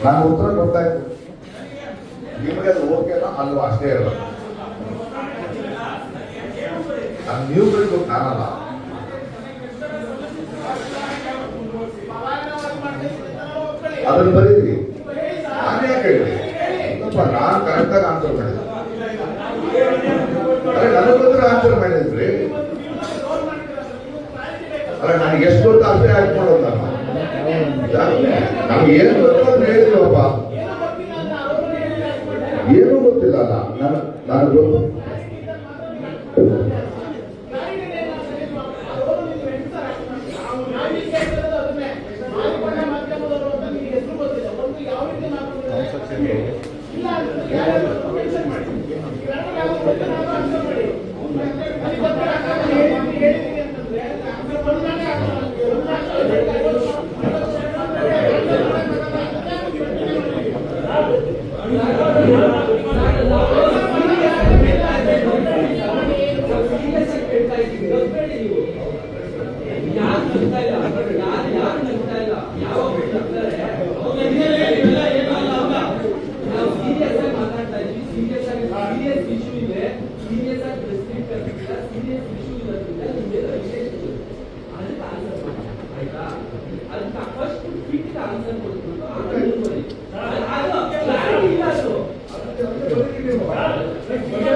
ನಾನು ಉತ್ತರ ಕೊಡ್ತಾ ಇದ್ದೆ, ನಿಮಗೆ ಅದು ಓಕೆನೋ ಅಲ್ವಾ ಅಷ್ಟೇ ಹೇಳೋದು. ನೀವು ಬೇಕು ನಾನಲ್ಲ. ಅದನ್ನು ಬರೀರಿ, ನಾನು ಯಾಕೆ ಹೇಳಿದೆ? ನಾನು ಕರೆಕ್ಟಾಗಿ ಆನ್ಸರ್ ಮಾಡಿದ್ದೆ. ಅರೆ ನನಗೋಸ್ಕರ ಆನ್ಸರ್ ಮಾಡಿದ್ರಿ. ಅಲ್ಲ ನನಗೆ ಎಷ್ಟು ಗೊತ್ತು ಅಷ್ಟೇ ಆಯ್ತು ಮಾಡೋದು. ನಮ್ಗೆ ಏನು ಗೊತ್ತು ಅಂತ ಹೇಳಿದ್ರಪ್ಪ, ಏನೂ ಗೊತ್ತಿಲ್ಲ. ನಾನು ಗೊತ್ತು. ಆನ್ಸರ್